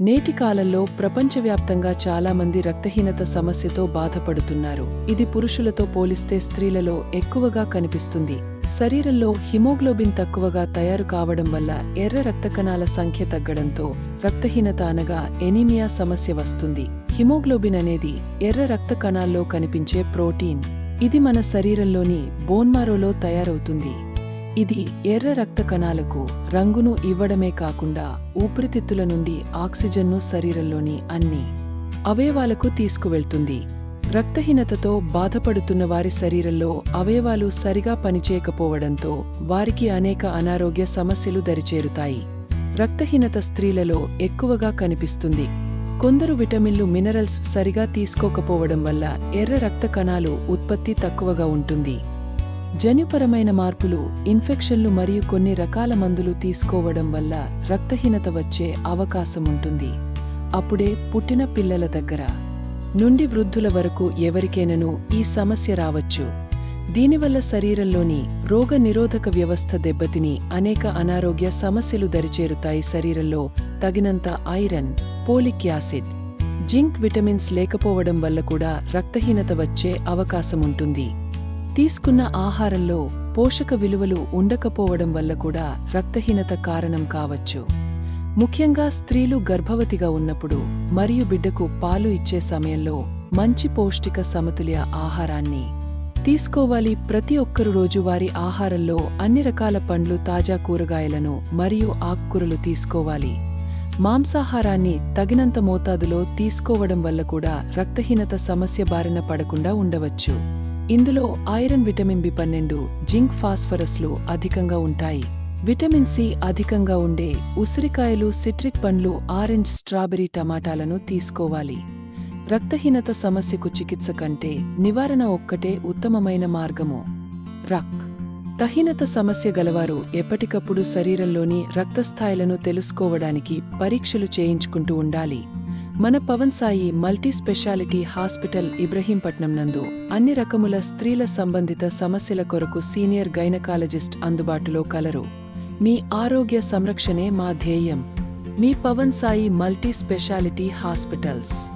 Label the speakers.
Speaker 1: నేటి కాలంలో ప్రపంచవ్యాప్తంగా చాలామంది రక్తహీనత సమస్యతో బాధపడుతున్నారు. ఇది పురుషులతో పోలిస్తే స్త్రీలలో ఎక్కువగా కనిపిస్తుంది. శరీరంలో హిమోగ్లోబిన్ తక్కువగా తయారు కావడం వల్ల ఎర్ర రక్తకణాల సంఖ్య తగ్గడంతో రక్తహీనత అనగా ఎనీమియా సమస్య వస్తుంది. హిమోగ్లోబిన్ అనేది ఎర్ర రక్త కణాల్లో కనిపించే ప్రోటీన్. ఇది మన శరీరంలోని బోన్మారోలో తయారవుతుంది. ఇది ఎర్ర రక్త కణాలకు రంగును ఇవ్వడమే కాకుండా ఊపిరితిత్తుల నుండి ఆక్సిజన్ను శరీరంలోని అన్ని అవయవాలకు తీసుకువెళ్తుంది. రక్తహీనతతో బాధపడుతున్న వారి శరీరంలో అవయవాలు సరిగా పనిచేయకపోవడంతో వారికి అనేక అనారోగ్య సమస్యలు దరిచేరుతాయి. రక్తహీనత స్త్రీలలో ఎక్కువగా కనిపిస్తుంది. కొందరు విటమిన్లు, మినరల్స్ సరిగా తీసుకోకపోవడం వల్ల ఎర్ర రక్త కణాలు ఉత్పత్తి తక్కువగా ఉంటుంది. జన్యుపరమైన మార్పులు, ఇన్ఫెక్షన్లు మరియు కొన్ని రకాల మందులు తీసుకోవడం వల్ల రక్తహీనత వచ్చే అవకాశం ఉంటుంది. అప్పుడే పుట్టిన పిల్లల దగ్గర నుండి వృద్ధుల వరకు ఎవరికైనాను ఈ సమస్య రావచ్చు. దీనివల్ల శరీరంలోని రోగ నిరోధక వ్యవస్థ దెబ్బతిని అనేక అనారోగ్య సమస్యలు దరిచేరుతాయి. శరీరంలో తగినంత iron, folic acid, zinc, vitamins లేకపోవడం వల్ల కూడా రక్తహీనత వచ్చే అవకాశం ఉంటుంది. తీసుకున్న ఆహారంలో పోషక విలువలు ఉండకపోవడం వల్ల కూడా రక్తహీనత కారణం కావచ్చు. ముఖ్యంగా స్త్రీలు గర్భవతిగా ఉన్నప్పుడు మరియు బిడ్డకు పాలు ఇచ్చే సమయంలో మంచి పౌష్టిక సమతుల్య ఆహారాన్ని తీసుకోవాలి. ప్రతి ఒక్కరు రోజువారీ ఆహారంలో అన్ని రకాల పండ్లు, తాజా కూరగాయలను మరియు ఆకుకూరలు తీసుకోవాలి. మాంసాహారాన్ని తగినంత మోతాదులో తీసుకోవడం వల్ల కూడా రక్తహీనత సమస్య బారిన పడకుండా ఉండవచ్చు. ఇందులో ఐరన్, విటమిన్ బి12, జింక్, ఫాస్ఫరస్లు అధికంగా ఉంటాయి. విటమిన్ సి అధికంగా ఉండే ఉసిరికాయలు, సిట్రిక్ పండ్లు, ఆరెంజ్, స్ట్రాబెర్రీ, టమాటాలను తీసుకోవాలి. రక్తహీనత సమస్యకు చికిత్స కంటే నివారణ ఒక్కటే ఉత్తమమైన మార్గము. రక్తహీనత సమస్య గలవారు ఎప్పటికప్పుడు శరీరంలోని రక్తస్థాయిలను తెలుసుకోవడానికి పరీక్షలు చేయించుకుంటూ ఉండాలి. మన Pavan Sai multi speciality hospital Ibrahimpatnam నందు అన్ని రకముల స్త్రీల సంబంధిత సమస్యల కొరకు సీనియర్ గైనకాలజిస్ట్ అందుబాటులో కలరు. మీ ఆరోగ్య సంరక్షణే మా ధ్యేయం. మీ Pavan Sai multi speciality hospitals.